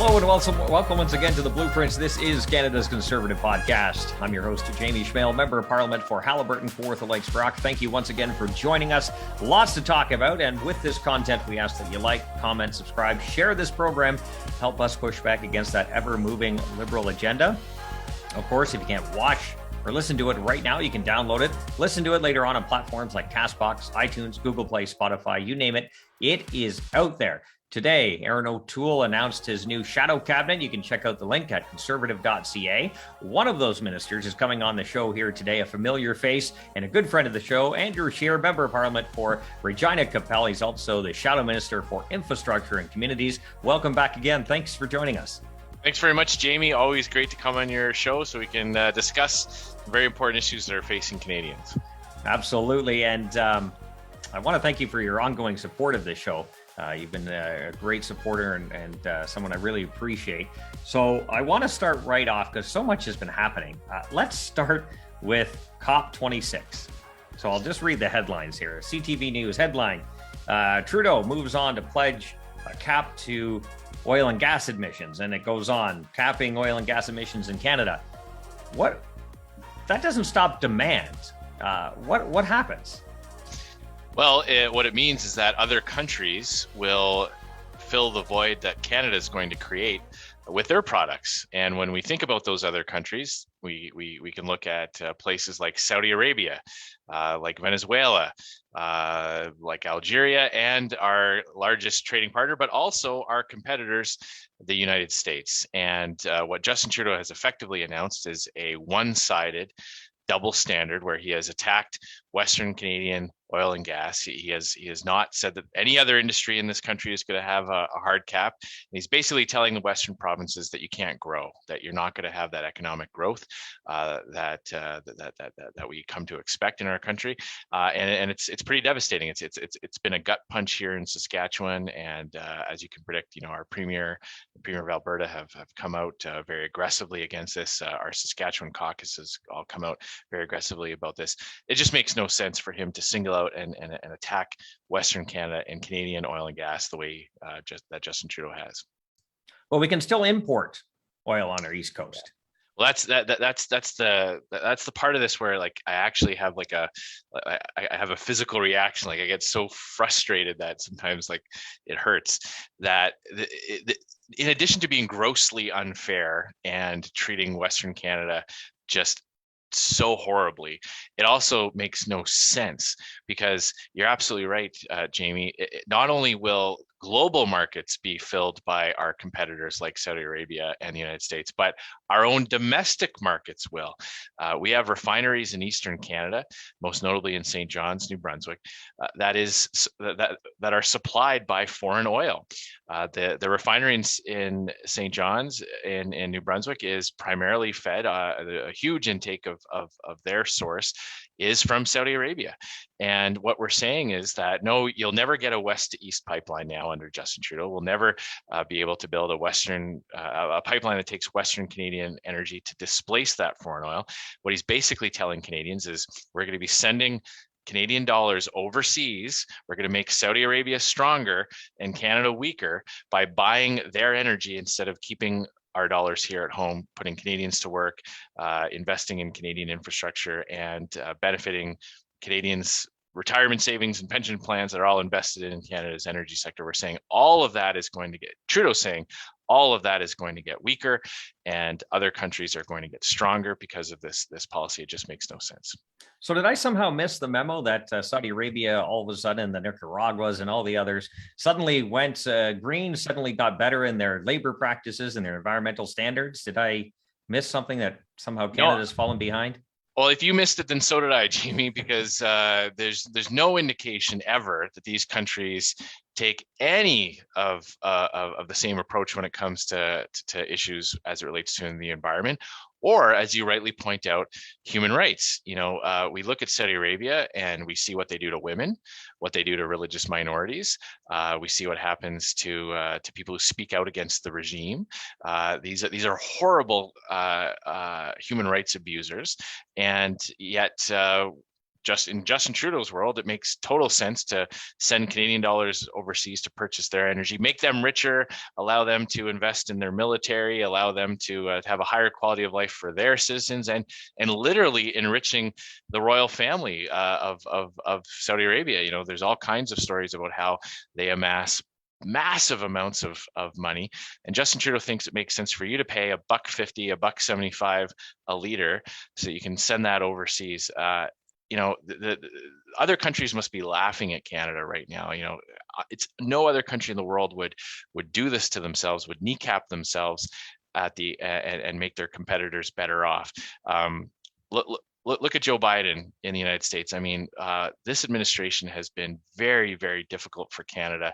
Hello and welcome once again to the Blueprints. This is Canada's Conservative Podcast. I'm your host, Jamie Schmale, Member of Parliament for Haliburton, Kawartha Lakes Brock. Thank you once again for joining us. Lots to talk about, and with this content, we ask that you like, comment, subscribe, share this program, help us push back against that ever-moving liberal agenda. Of course, if you can't watch or listen to it right now, you can download it, listen to it later on platforms like CastBox, iTunes, Google Play, Spotify, you name it. It is out there. Today, Aaron O'Toole announced his new shadow cabinet. You can check out the link at conservative.ca. One of those ministers is coming on the show here today, a familiar face and a good friend of the show, Andrew Scheer, Member of Parliament for Regina, Qu'Appelle. He's also the Shadow Minister for Infrastructure and Communities. Welcome back again. Thanks for joining us. Thanks very much, Jamie. Always great to come on your show so we can discuss very important issues that are facing Canadians. Absolutely. And I want to thank you for your ongoing support of this show. You've been a great supporter and someone I really appreciate. So I want to start right off because so much has been happening. Let's start with COP26. So I'll just read the headlines here. CTV News headline, Trudeau moves on to pledge a cap to oil and gas emissions. And it goes on, capping oil and gas emissions in Canada. That doesn't stop demand. What happens? Well, what it means is that other countries will fill the void that Canada is going to create with their products. And when we think about those other countries, we can look at places like Saudi Arabia, like Venezuela, like Algeria, and our largest trading partner, but also our competitors, the United States. And what Justin Trudeau has effectively announced is a one-sided double standard where he has attacked Western Canadian oil and gas. He has not said that any other industry in this country is going to have a hard cap. And he's basically telling the Western provinces that you can't grow, that you're not going to have that economic growth that we come to expect in our country. And it's pretty devastating. It's been a gut punch here in Saskatchewan, and as you can predict, our the Premier of Alberta have come out very aggressively against this. Our Saskatchewan caucus has all come out very aggressively about this. It just makes no sense for him to single out and attack Western Canada and Canadian oil and gas the way that Justin Trudeau has. Well, we can still import oil on our East Coast. Well, that's the part of this where I actually have I have a physical reaction. I get so frustrated that sometimes it hurts. That in addition to being grossly unfair and treating Western Canada just so horribly, it also makes no sense, because you're absolutely right, Jamie. Not only will global markets be filled by our competitors like Saudi Arabia and the United States, but our own domestic markets will. We have refineries in Eastern Canada, most notably in St. John's, New Brunswick, that are supplied by foreign oil. The refinery in St. John's in New Brunswick is primarily fed, a huge intake of their source is from Saudi Arabia. And what we're saying is that, no, you'll never get a west to east pipeline now under Justin Trudeau. We'll never be able to build a pipeline that takes Western Canadian energy to displace that foreign oil. What he's basically telling Canadians is, we're going to be sending Canadian dollars overseas. We're going to make Saudi Arabia stronger and Canada weaker by buying their energy instead of keeping our dollars here at home, putting Canadians to work, investing in Canadian infrastructure, and benefiting Canadians' retirement savings and pension plans that are all invested in Canada's energy sector. We're saying all of that is going to get, Trudeau's saying all of that is going to get weaker, and other countries are going to get stronger because of this policy. It just makes no sense. So did I somehow miss the memo that Saudi Arabia, all of a sudden, the Nicaraguas and all the others suddenly went green, suddenly got better in their labor practices and their environmental standards? Did I miss something that somehow Canada's fallen behind? Well, if you missed it, then so did I, Jamie, because there's no indication ever that these countries take any of the same approach when it comes to issues as it relates to the environment, or, as you rightly point out, human rights. We look at Saudi Arabia and we see what they do to women, what they do to religious minorities. We see what happens to people who speak out against the regime. These are horrible human rights abusers, and yet in Justin Trudeau's world, it makes total sense to send Canadian dollars overseas to purchase their energy, make them richer, allow them to invest in their military, allow them to have a higher quality of life for their citizens, and literally enriching the royal family of Saudi Arabia. There's all kinds of stories about how they amass massive amounts of money, and Justin Trudeau thinks it makes sense for you to pay $1.50, $1.75 a liter, so you can send that overseas. The other countries must be laughing at Canada right now. It's no other country in the world would do this to themselves, would kneecap themselves and make their competitors better off. Look at Joe Biden in the United States. I mean, this administration has been very, very difficult for Canada.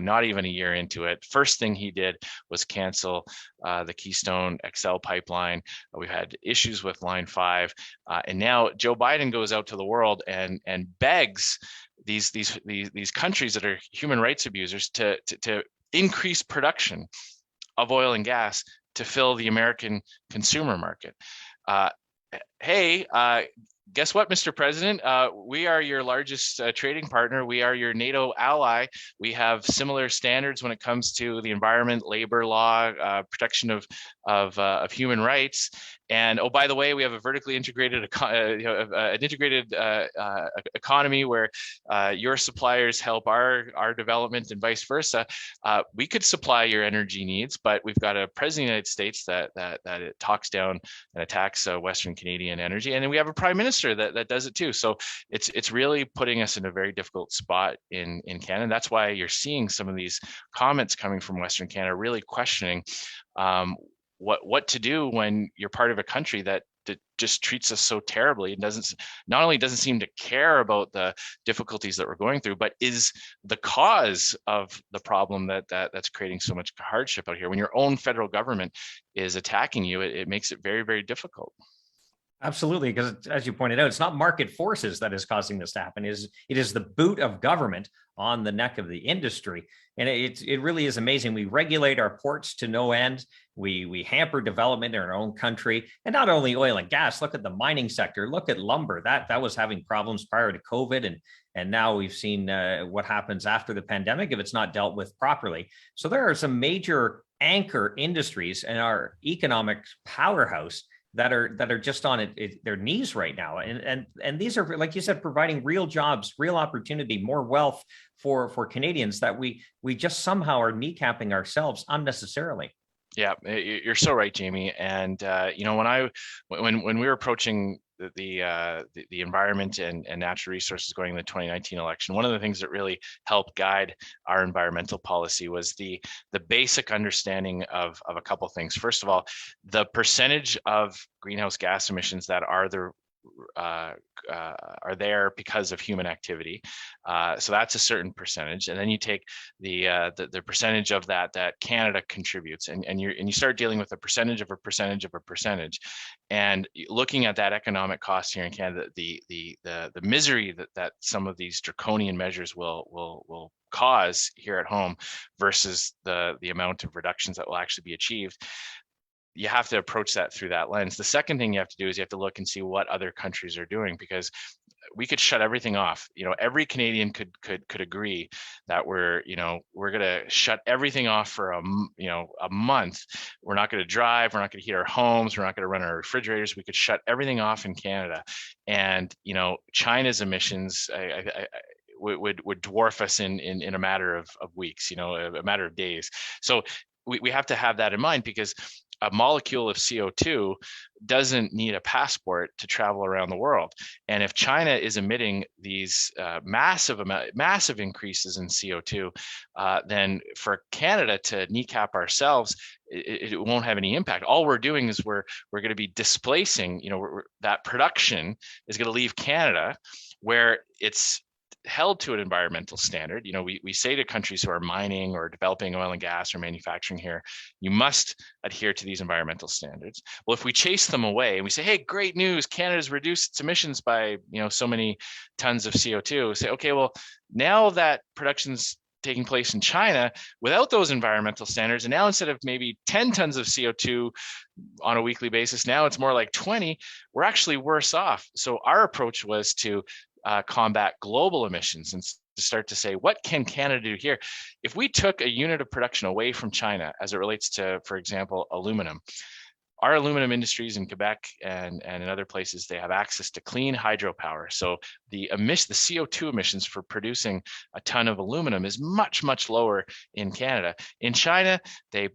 Not even a year into it. First thing he did was cancel the Keystone XL pipeline. We've had issues with Line 5, and now Joe Biden goes out to the world and begs these countries that are human rights abusers to increase production of oil and gas to fill the American consumer market. Hey, guess what, Mr. President? We are your largest trading partner. We are your NATO ally. We have similar standards when it comes to the environment, labor law, protection of human rights. And oh, by the way, we have a vertically integrated economy where your suppliers help our development and vice versa. We could supply your energy needs, but we've got a president of the United States that it talks down and attacks Western Canadian energy, and then we have a prime minister that does it too. So it's really putting us in a very difficult spot in Canada. That's why you're seeing some of these comments coming from Western Canada, really questioning what to do when you're part of a country that just treats us so terribly and not only doesn't seem to care about the difficulties that we're going through, but is the cause of the problem that's creating so much hardship out here. When your own federal government is attacking you, it makes it very, very difficult. Absolutely, because as you pointed out, it's not market forces that is causing this to happen. It is the boot of government on the neck of the industry. And it really is amazing. We regulate our ports to no end. We hamper development in our own country. And not only oil and gas, look at the mining sector, look at lumber. That was having problems prior to COVID. And now we've seen what happens after the pandemic if it's not dealt with properly. So there are some major anchor industries in our economic powerhouse that are just on their knees right now. And these are, like you said, providing real jobs, real opportunity, more wealth for Canadians that we just somehow are kneecapping ourselves unnecessarily. Yeah, you're so right, Jamie. And when we were approaching the environment and natural resources going in the 2019 election, one of the things that really helped guide our environmental policy was the basic understanding of a couple things. First of all, the percentage of greenhouse gas emissions that are there because of human activity. So that's a certain percentage, and then you take the percentage of that Canada contributes, and you start dealing with a percentage of a percentage of a percentage, and looking at that economic cost here in Canada, the misery that some of these draconian measures will cause here at home versus the amount of reductions that will actually be achieved. You have to approach that through that lens. The second thing you have to do is you have to look and see what other countries are doing, because we could shut everything off. Every Canadian could agree that we're going to shut everything off for a month. We're not going to drive. We're not going to heat our homes. We're not going to run our refrigerators. We could shut everything off in Canada, and China's emissions would dwarf us in a matter of weeks. A matter of days. So we have to have that in mind, because a molecule of CO2 doesn't need a passport to travel around the world. And if China is emitting these massive increases in CO2, then for Canada to kneecap ourselves, it won't have any impact. All we're doing is we're going to be displacing, that production is going to leave Canada, where it's held to an environmental standard. We say to countries who are mining or developing oil and gas or manufacturing here, you must adhere to these environmental standards. Well, if we chase them away and we say, hey, great news, Canada's reduced its emissions by so many tons of CO2, say, okay, well, now that production's taking place in China without those environmental standards. And now instead of maybe 10 tons of CO2 on a weekly basis, now it's more like 20. We're actually worse off. So our approach was to combat global emissions and to start to say, what can Canada do here? If we took a unit of production away from China as it relates to, for example, aluminum, our aluminum industries in Quebec and in other places, they have access to clean hydropower. So the CO2 emissions for producing a ton of aluminum is much, much lower in Canada. In China, they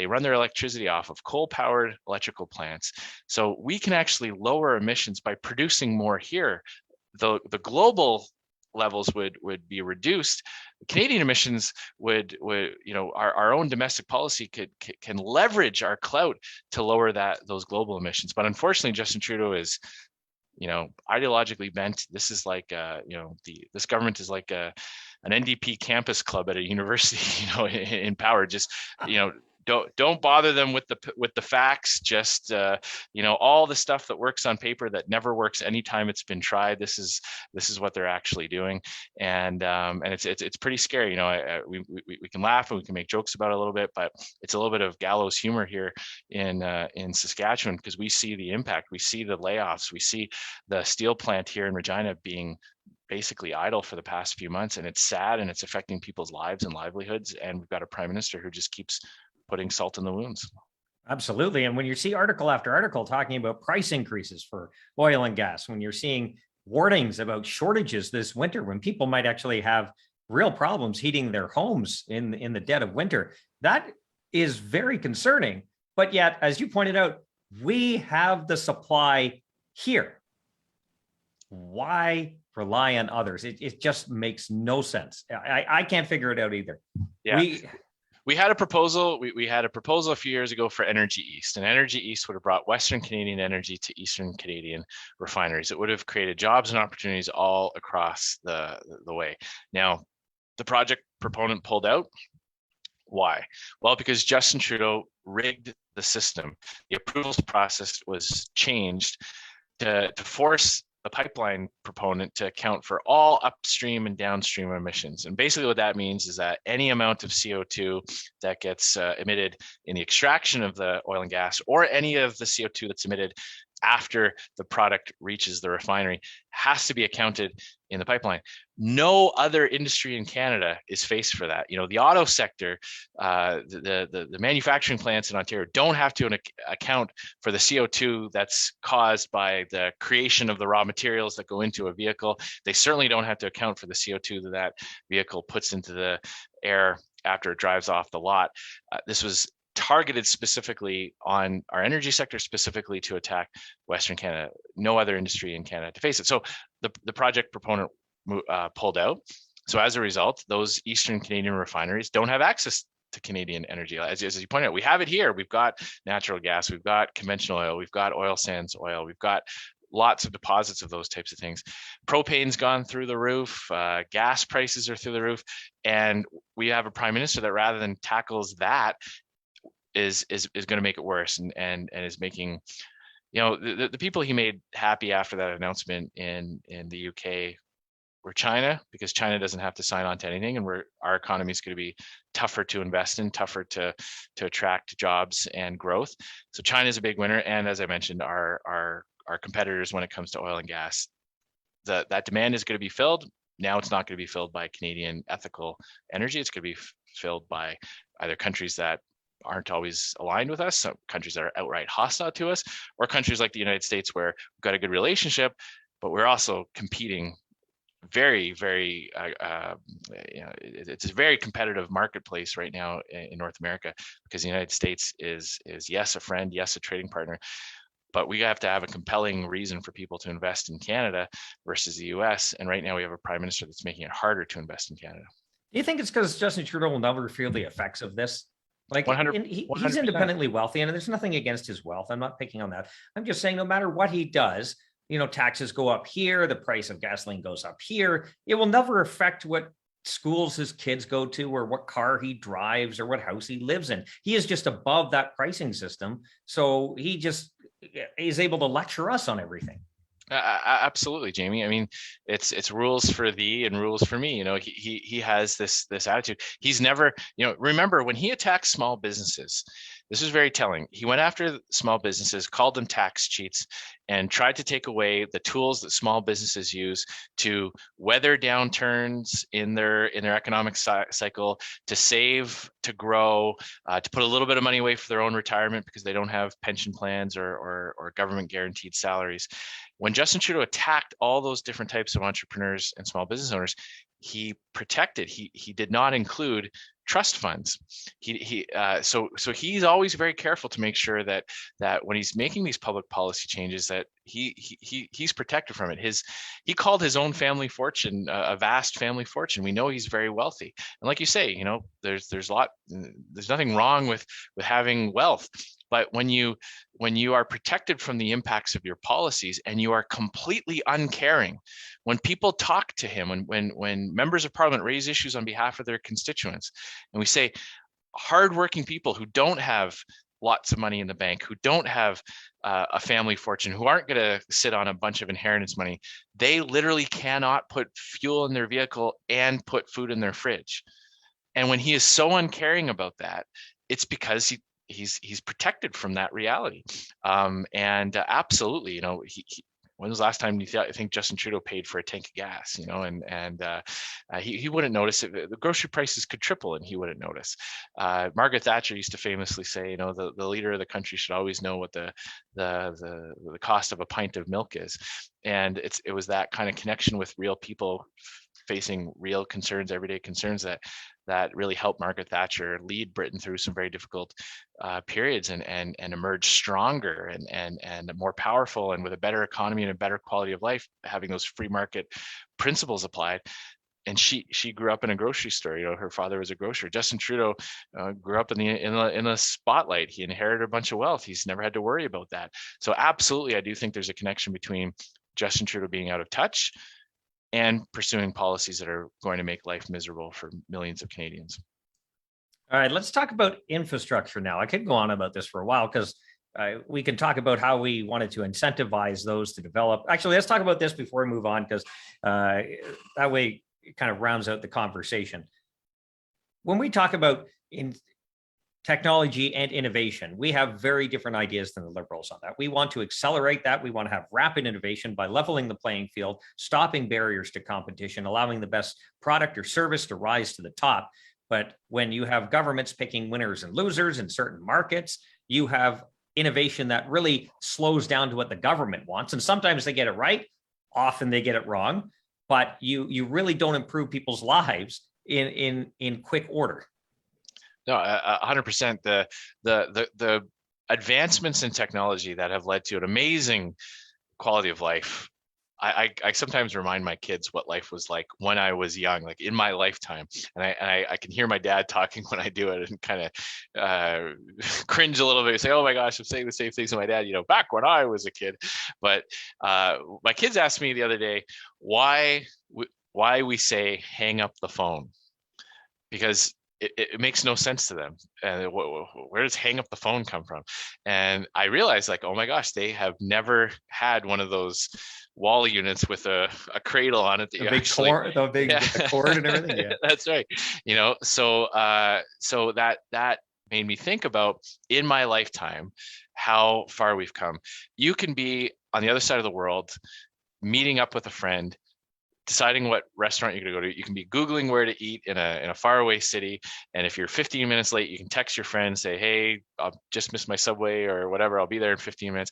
run their electricity off of coal-powered electrical plants. So we can actually lower emissions by producing more here. The global levels would be reduced. Canadian emissions would our own domestic policy can leverage our clout to lower those global emissions. But unfortunately, Justin Trudeau is ideologically bent. This is like this government is like an NDP campus club at a university, in power. Just don't bother them with the facts. Just all the stuff that works on paper that never works anytime it's been tried. This is what they're actually doing, and it's pretty scary. We can laugh and we can make jokes about it a little bit, but it's a little bit of gallows humor here in Saskatchewan, because we see the impact. We see the layoffs. We see the steel plant here in Regina being basically idle for the past few months, and it's sad, and it's affecting people's lives and livelihoods. And we've got a prime minister who just keeps putting salt in the wounds. Absolutely. And when you see article after article talking about price increases for oil and gas, when you're seeing warnings about shortages this winter, when people might actually have real problems heating their homes in the dead of winter, that is very concerning. But yet, as you pointed out, we have the supply here. Why rely on others? It just makes no sense. I can't figure it out either. Yeah. We had a proposal. We had a proposal a few years ago for Energy East, and Energy East would have brought Western Canadian energy to Eastern Canadian refineries. It would have created jobs and opportunities all across the way. Now, the project proponent pulled out. Why? Well, because Justin Trudeau rigged the system. The approvals process was changed to force the pipeline proponent to account for all upstream and downstream emissions. And basically what that means is that any amount of CO2 that gets emitted in the extraction of the oil and gas, or any of the CO2 that's emitted after the product reaches the refinery, has to be accounted in the pipeline. No other industry in Canada is faced for that. The auto sector, the manufacturing plants in Ontario don't have to account for the CO2 that's caused by the creation of the raw materials that go into a vehicle. They certainly don't have to account for the CO2 that vehicle puts into the air after it drives off the lot. This was targeted specifically on our energy sector, specifically to attack Western Canada. No other industry in Canada to face it. So the project proponent pulled out. So as a result, those Eastern Canadian refineries don't have access to Canadian energy. As you pointed out, we have it here. We've got natural gas, we've got conventional oil, we've got oil sands oil, we've got lots of deposits of those types of things. Propane's gone through the roof, gas prices are through the roof, and we have a prime minister that, rather than tackles that, is going to make it worse, and is making, the people he made happy after that announcement in the UK were China, because China doesn't have to sign on to anything, and our economy is going to be tougher to invest in, tougher to attract jobs and growth. So China is a big winner, and as I mentioned, our competitors when it comes to oil and gas, that demand is going to be filled. Now it's not going to be filled by Canadian ethical energy. It's going to be filled by either countries that aren't always aligned with us, some countries that are outright hostile to us, or countries like the United States where we've got a good relationship, but we're also competing very, very, it's a very competitive marketplace right now in North America, because the United States is yes, a friend, yes, a trading partner, but we have to have a compelling reason for people to invest in Canada versus the US. And right now we have a prime minister that's making it harder to invest in Canada. Do you think it's because Justin Trudeau will never feel the effects of this? Like 100%. He's independently wealthy, and there's nothing against his wealth. I'm not picking on that. I'm just saying no matter what he does, taxes go up here, the price of gasoline goes up here. It will never affect what schools his kids go to, or what car he drives, or what house he lives in. He is just above that pricing system. So he just is able to lecture us on everything. Absolutely, Jamie. I mean, it's rules for thee and rules for me. He has this attitude. He's never, remember when he attacked small businesses, this is very telling. He went after small businesses, called them tax cheats, and tried to take away the tools that small businesses use to weather downturns in their economic cycle, to save, to grow, to put a little bit of money away for their own retirement because they don't have pension plans or government guaranteed salaries. When Justin Trudeau attacked all those different types of entrepreneurs and small business owners, he protected. He did not include trust funds. So he's always very careful to make sure that when he's making these public policy changes, that he's protected from it. He called his own family fortune a vast family fortune. We know he's very wealthy, and like you say, there's nothing wrong with having wealth. But when you are protected from the impacts of your policies and you are completely uncaring, when people talk to him, when members of parliament raise issues on behalf of their constituents, and we say hardworking people who don't have lots of money in the bank, who don't have a family fortune, who aren't going to sit on a bunch of inheritance money, they literally cannot put fuel in their vehicle and put food in their fridge. And when he is so uncaring about that, it's because he's protected from that reality. Absolutely, when was the last time you think Justin Trudeau paid for a tank of gas? He wouldn't notice it. The grocery prices could triple and he wouldn't notice. Margaret Thatcher used to famously say, the leader of the country should always know what the cost of a pint of milk is. And it was that kind of connection with real people facing real concerns, everyday concerns, that really helped Margaret Thatcher lead Britain through some very difficult periods and emerge stronger and more powerful and with a better economy and a better quality of life, having those free market principles applied. And she grew up in a grocery store. Her father was a grocer. Justin Trudeau grew up in the spotlight. He inherited a bunch of wealth. He's never had to worry about that. So absolutely, I do think there's a connection between Justin Trudeau being out of touch and pursuing policies that are going to make life miserable for millions of Canadians. All right, let's talk about infrastructure now. I could go on about this for a while because we can talk about how we wanted to incentivize those to develop. Actually, let's talk about this before we move on, because that way it kind of rounds out the conversation. When we talk about technology and innovation, we have very different ideas than the Liberals on that. We want to accelerate that. We want to have rapid innovation by leveling the playing field, stopping barriers to competition, allowing the best product or service to rise to the top. But when you have governments picking winners and losers in certain markets, you have innovation that really slows down to what the government wants. And sometimes they get it right, often they get it wrong, but you really don't improve people's lives in quick order. No, 100%. The advancements in technology that have led to an amazing quality of life. I sometimes remind my kids what life was like when I was young, like in my lifetime, and I can hear my dad talking when I do it and kind of cringe a little bit and say, "Oh my gosh, I'm saying the same things to my dad, back when I was a kid." But my kids asked me the other day why we say hang up the phone, because it makes no sense to them. And where does hang up the phone come from? And I realized, like, oh my gosh, they have never had one of those wall units with a cradle on it. The big cord and everything. Yeah. That's right. So that made me think about, in my lifetime, how far we've come. You can be on the other side of the world, meeting up with a friend, deciding what restaurant you're going to go to. You can be Googling where to eat in a faraway city. And if you're 15 minutes late, you can text your friend, say, "Hey, I'll just missed my subway," or whatever. "I'll be there in 15 minutes.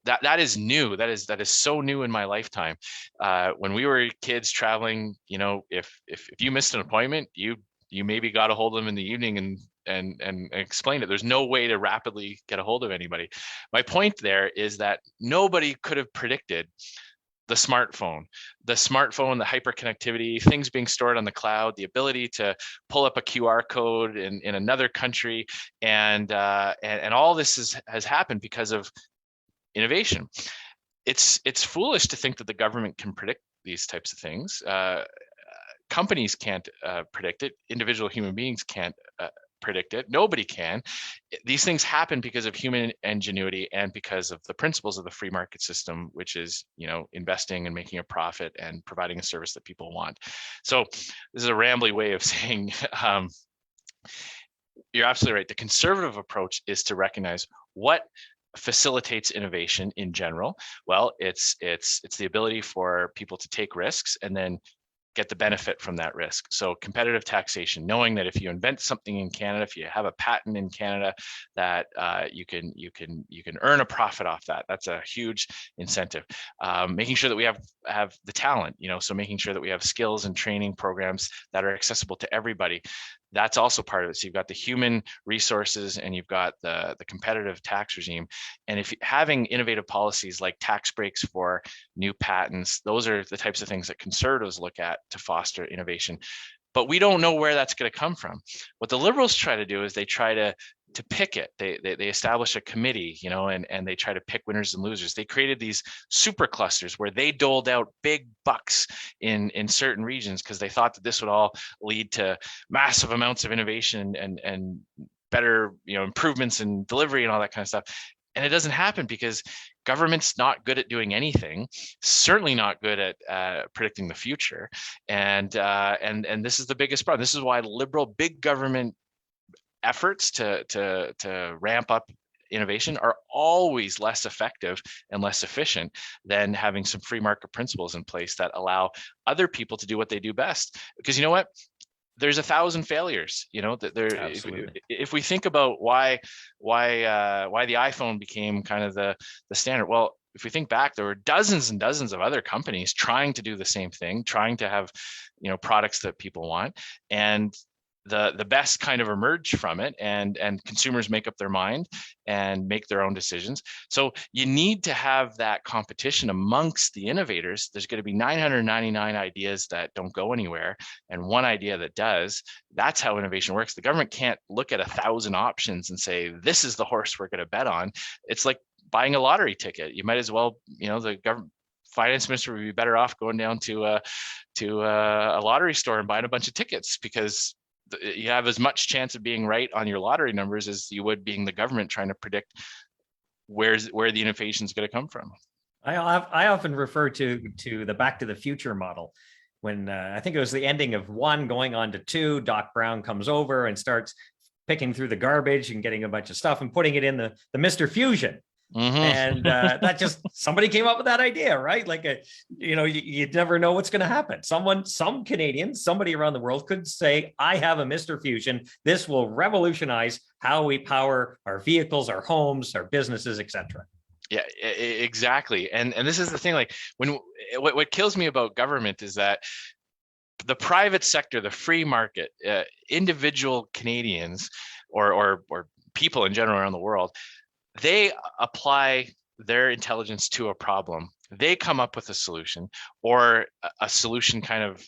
That is new. That is so new in my lifetime. When we were kids traveling, if you missed an appointment, you maybe got a hold of them in the evening and explained it. There's no way to rapidly get a hold of anybody. My point there is that nobody could have predicted the smartphone, the hyperconnectivity, things being stored on the cloud, the ability to pull up a QR code in another country, and all this has happened because of innovation. It's foolish to think that the government can predict these types of things. Companies can't predict it. Individual human beings can't predict it. Nobody can. These things happen because of human ingenuity and because of the principles of the free market system, which is, investing and making a profit and providing a service that people want. So this is a rambly way of saying, you're absolutely right. The conservative approach is to recognize what facilitates innovation in general. Well, it's the ability for people to take risks and then get the benefit from that risk. So competitive taxation, knowing that if you invent something in Canada, if you have a patent in Canada, that you can earn a profit off that. That's a huge incentive. Making sure that we have the talent, so making sure that we have skills and training programs that are accessible to everybody. That's also part of it. So you've got the human resources and you've got the competitive tax regime. And if having innovative policies like tax breaks for new patents, those are the types of things that conservatives look at to foster innovation. But we don't know where that's going to come from. What the Liberals try to do is they try to pick it. They establish a committee, and they try to pick winners and losers. They created these super clusters where they doled out big bucks in certain regions because they thought that this would all lead to massive amounts of innovation and better, improvements in delivery and all that kind of stuff. And it doesn't happen because government's not good at doing anything, certainly not good at predicting the future. And this is the biggest problem. This is why liberal big government efforts to ramp up innovation are always less effective and less efficient than having some free market principles in place that allow other people to do what they do best. Because you know what? There's 1,000 failures. If we think about why the iPhone became kind of the standard, well, if we think back, there were dozens and dozens of other companies trying to do the same thing, trying to have, products that people want, and the best kind of emerge from it, and consumers make up their mind and make their own decisions. So you need to have that competition amongst the innovators. There's going to be 999 ideas that don't go anywhere and one idea that does. That's how innovation works. The government can't look at 1,000 options and say, this is the horse we're going to bet on. It's like buying a lottery ticket. You might as well, the government finance minister would be better off going down to a lottery store and buying a bunch of tickets, because you have as much chance of being right on your lottery numbers as you would being the government trying to predict where the innovation is going to come from. I often refer to the Back to the Future model. When I think it was the ending of 1 going on to 2, Doc Brown comes over and starts picking through the garbage and getting a bunch of stuff and putting it in the Mr. Fusion. Mm-hmm. And that just, somebody came up with that idea, right? Like, you never know what's going to happen. Some Canadian, somebody around the world could say, I have a Mr. Fusion. This will revolutionize how we power our vehicles, our homes, our businesses, etc. Yeah, exactly. And this is the thing, like what kills me about government is that the private sector, the free market, individual Canadians or people in general around the world, they apply their intelligence to a problem. They come up with a solution, or a solution kind of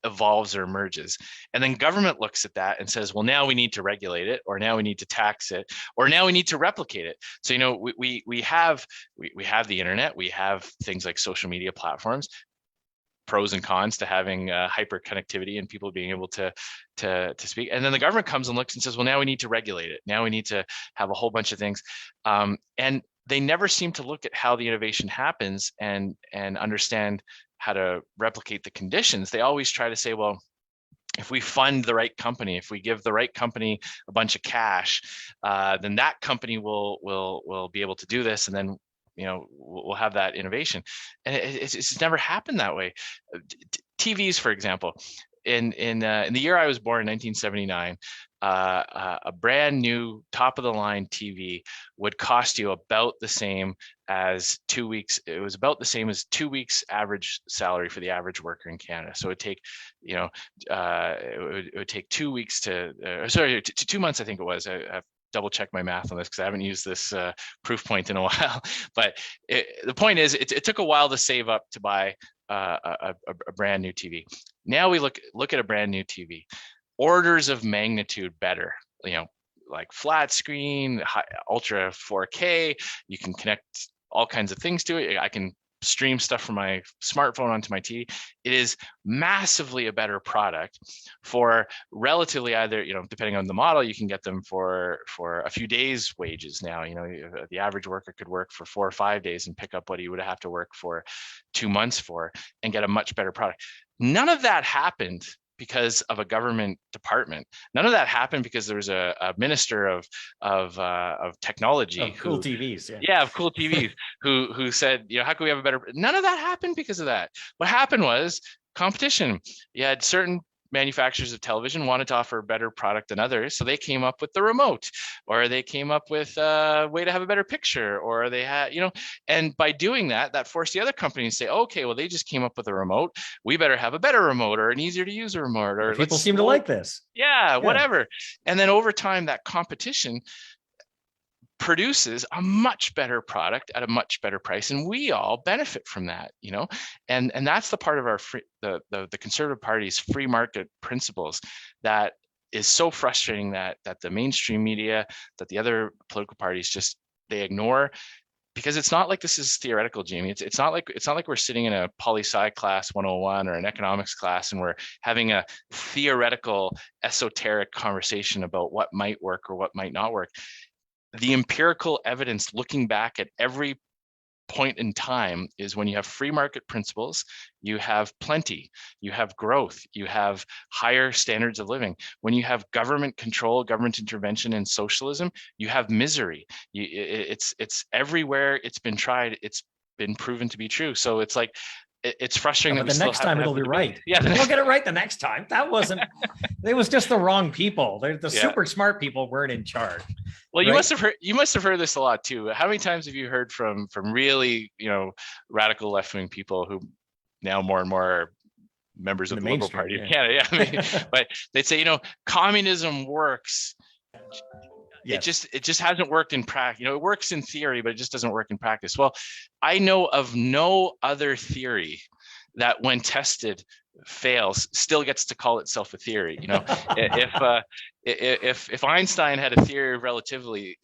evolves or emerges. And then government looks at that and says, well, now we need to regulate it, or now we need to tax it, or now we need to replicate it. So, we have the internet, we have things like social media platforms, pros and cons to having hyper connectivity and people being able to speak. And then the government comes and looks and says, well, now we need to regulate it. Now we need to have a whole bunch of things. And they never seem to look at how the innovation happens and understand how to replicate the conditions. They always try to say, well, if we fund the right company, if we give the right company a bunch of cash, then that company will be able to do this. And then we'll have that innovation. And it's never happened that way. TVs, for example, in the year I was born, in 1979, a brand new top of the line TV would cost you about the same as 2 weeks. It was about the same as 2 weeks average salary for the average worker in Canada. So it would take, it would take 2 weeks 2 months, I think it was. I've double check my math on this because I haven't used this proof point in a while. But the point is, it took a while to save up to buy a brand new TV. Now we look at a brand new TV, orders of magnitude better. Like flat screen, ultra 4K. You can connect all kinds of things to it. I can stream stuff from my smartphone onto my TV. It is massively a better product for relatively, either, depending on the model, you can get them for a few days' wages now. The average worker could work for 4 or 5 days and pick up what he would have to work for 2 months for, and get a much better product. None of that happened because of a government department. None of that happened because there was a minister of technology, of cool TVs, of cool TVs, who said, how can we have a better? None of that happened because of that. What happened was competition. You had certain manufacturers of television wanted to offer a better product than others, so they came up with the remote, or they came up with a way to have a better picture, or they had, and by doing that forced the other companies to say, okay, well, they just came up with a remote, we better have a better remote, or an easier to use remote, or people seem to like this. Yeah, whatever. And then over time, that competition produces a much better product at a much better price, and we all benefit from that, and that's the part of our the Conservative Party's free market principles that is so frustrating, that the mainstream media, that the other political parties just, they ignore. Because it's not like this is theoretical, Jamie. It's not like we're sitting in a poli-sci class 101 or an economics class and we're having a theoretical, esoteric conversation about what might work or what might not work. The empirical evidence looking back at every point in time is, when you have free market principles, you have plenty, you have growth, you have higher standards of living. When you have government control, government intervention, and socialism, you have misery. It's everywhere it's been tried, it's been proven to be true. So it's like, it's frustrating that the next time it'll be right. Yeah, we'll get it right the next time. That wasn't. It was just the wrong people. The super smart people weren't in charge. Well, you must have heard this a lot too. How many times have you heard from really radical left wing people who now more and more are members of the Liberal Party of Canada? Yeah, but they'd say, communism works. Yes. It just hasn't worked in practice. It works in theory, but it just doesn't work in practice. Well, I know of no other theory that, when tested, fails, still gets to call itself a theory. If Einstein had a theory of relativity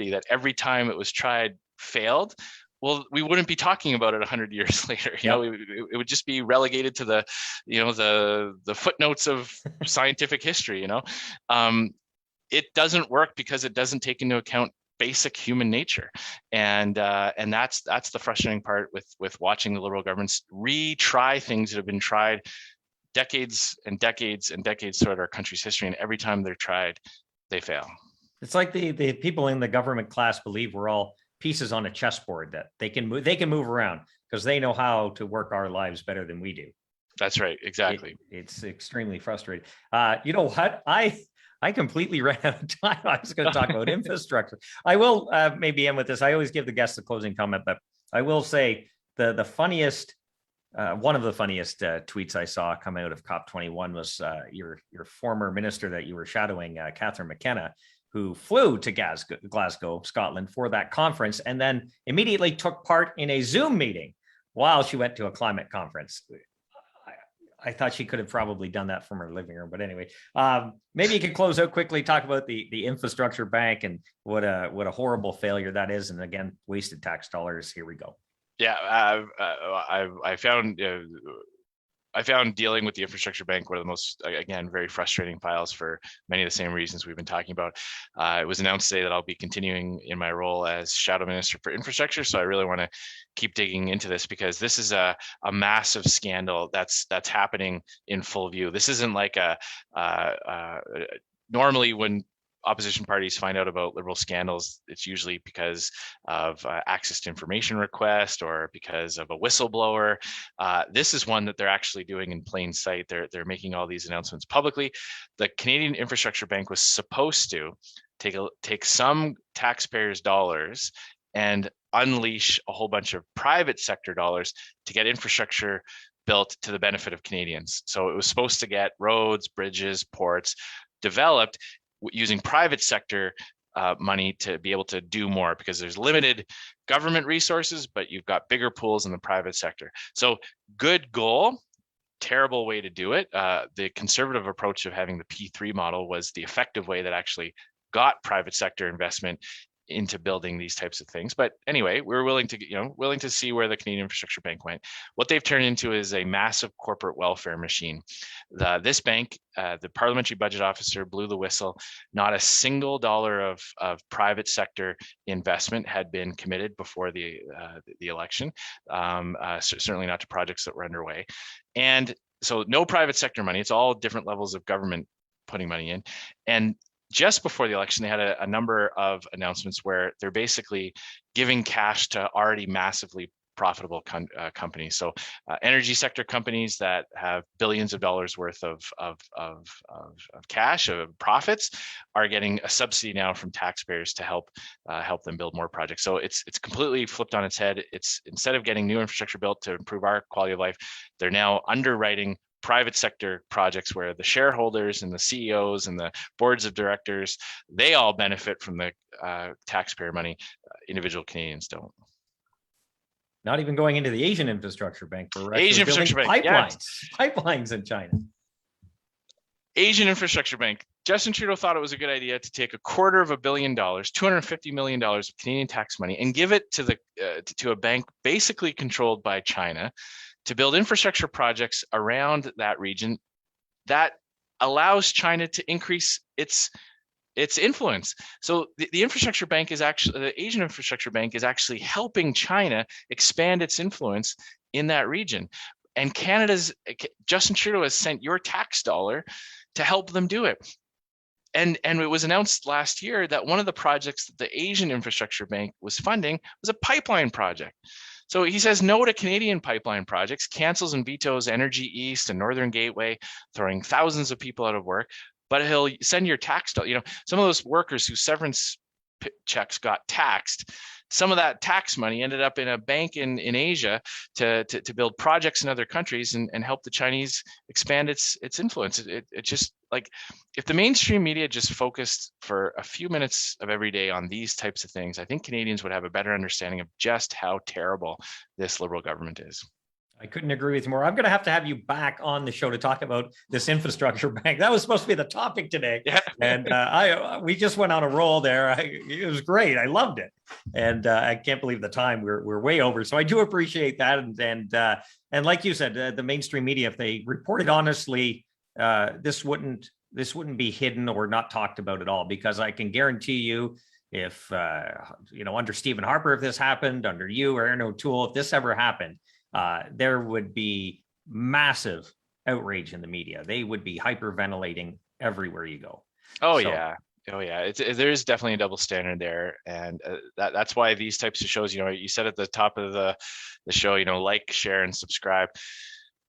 that every time it was tried failed, well, we wouldn't be talking about it 100 years later. It would just be relegated to the footnotes of scientific history. It doesn't work because it doesn't take into account basic human nature, and that's the frustrating part with watching the Liberal governments retry things that have been tried decades and decades and decades throughout our country's history, and every time they're tried, they fail. It's like the people in the government class believe we're all pieces on a chessboard that they can move around because they know how to work our lives better than we do. That's right, exactly. It's extremely frustrating. You know what? I completely ran out of time. I was going to talk about infrastructure. I will maybe end with this. I always give the guests a closing comment, but I will say the funniest, one of the funniest tweets I saw come out of COP21 was your former minister that you were shadowing, Catherine McKenna, who flew to Glasgow, Scotland for that conference, and then immediately took part in a Zoom meeting while she went to a climate conference. I thought she could have probably done that from her living room, but anyway, maybe you could close out quickly, talk about the infrastructure bank and what a horrible failure that is, and again, wasted tax dollars. Here we go. Yeah, I found dealing with the infrastructure bank one of the most, again, very frustrating files for many of the same reasons we've been talking about. It was announced today that I'll be continuing in my role as Shadow Minister for Infrastructure, so I really want to keep digging into this, because this is a massive scandal that's happening in full view. This isn't like normally when opposition parties find out about Liberal scandals, it's usually because of access to information request or because of a whistleblower. This is one that they're actually doing in plain sight. They're making all these announcements publicly. The Canadian Infrastructure Bank was supposed to take some taxpayers' dollars and unleash a whole bunch of private sector dollars to get infrastructure built to the benefit of Canadians. So it was supposed to get roads, bridges, ports developed using private sector money to be able to do more, because there's limited government resources, but you've got bigger pools in the private sector. So good goal, terrible way to do it. The conservative approach of having the P3 model was the effective way that actually got private sector investment into building these types of things. But anyway, we're willing to see where the Canadian Infrastructure Bank went. What they've turned into is a massive corporate welfare machine. This bank, the parliamentary budget officer blew the whistle. Not a single dollar of private sector investment had been committed before the election, certainly not to projects that were underway. And so no private sector money. It's all different levels of government putting money in. And just before the election, they had a number of announcements where they're basically giving cash to already massively profitable companies. So energy sector companies that have billions of dollars worth of cash, of profits, are getting a subsidy now from taxpayers to help them build more projects. So it's completely flipped on its head. It's, instead of getting new infrastructure built to improve our quality of life, they're now underwriting private sector projects where the shareholders and the CEOs and the boards of directors, they all benefit from the taxpayer money. Individual Canadians don't. Not even going into the Asian Infrastructure Bank. Asian Infrastructure Bank, pipelines in China. Asian Infrastructure Bank. Justin Trudeau thought it was a good idea to take $250 million, $250 million of Canadian tax money, and give it to a bank basically controlled by China to build infrastructure projects around that region that allows China to increase its influence. So the infrastructure bank is actually, the Asian Infrastructure Bank is actually helping China expand its influence in that region. And Justin Trudeau has sent your tax dollar to help them do it. And it was announced last year that one of the projects that the Asian Infrastructure Bank was funding was a pipeline project. So he says no to Canadian pipeline projects, cancels and vetoes Energy East and Northern Gateway, throwing thousands of people out of work. But he'll send your tax dollar. Some of those workers whose severance checks got taxed, some of that tax money ended up in a bank in Asia to build projects in other countries and help the Chinese expand its influence. It just, like, if the mainstream media just focused for a few minutes of every day on these types of things, I think Canadians would have a better understanding of just how terrible this Liberal government is. I couldn't agree with you more. I'm going to have you back on the show to talk about this infrastructure bank. That was supposed to be the topic today. Yeah. And we just went on a roll there. It was great. I loved it. And I can't believe the time we're way over. So I do appreciate that. And like you said, the mainstream media, if they reported honestly, this wouldn't be hidden or not talked about at all, because I can guarantee you, if under Stephen Harper, if this happened, under you or Aaron O'Toole, if this ever happened, there would be massive outrage in the media. They would be hyperventilating everywhere you go. Yeah. There is definitely a double standard there, and that's why these types of shows. You said at the top of the show, like, share, and subscribe.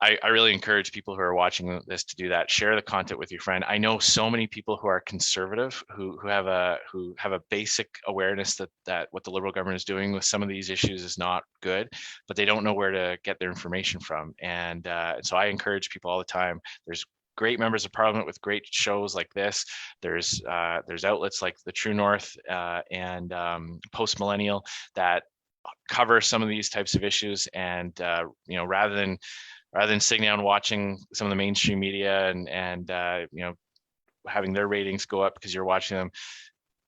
I really encourage people who are watching this to do that. Share the content with your friend. I know so many people who are conservative who have a basic awareness that what the Liberal government is doing with some of these issues is not good, but they don't know where to get their information from. And so I encourage people all the time. There's great members of Parliament with great shows like this. There's outlets like the True North and Post Millennial that cover some of these types of issues. And rather than sitting down watching some of the mainstream media and having their ratings go up because you're watching them,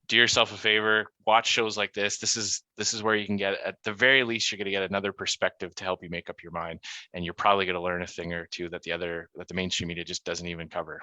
do yourself a favor, watch shows like this. This is where you can get, at the very least, you're going to get another perspective to help you make up your mind, and you're probably going to learn a thing or two that the mainstream media just doesn't even cover.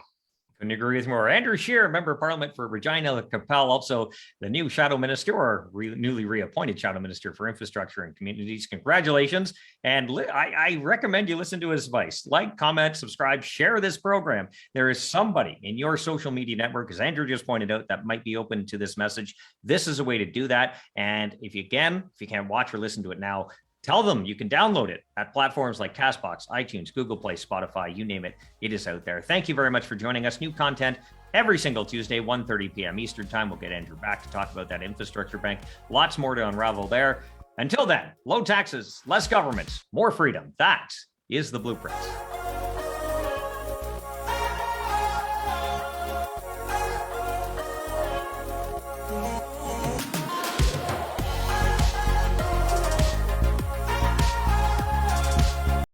Couldn't agree with more. Andrew Scheer, member of Parliament for Regina, Qu'Appelle, also the new Shadow Minister, or newly reappointed Shadow Minister for Infrastructure and Communities. Congratulations. And I recommend you listen to his advice. Like, comment, subscribe, share this program. There is somebody in your social media network, as Andrew just pointed out, that might be open to this message. This is a way to do that. And if you can't watch or listen to it now, tell them you can download it at platforms like CastBox, iTunes, Google Play, Spotify, you name it. It is out there. Thank you very much for joining us. New content every single Tuesday, 1:30 p.m. Eastern Time. We'll get Andrew back to talk about that infrastructure bank. Lots more to unravel there. Until then, low taxes, less government, more freedom. That is the blueprint.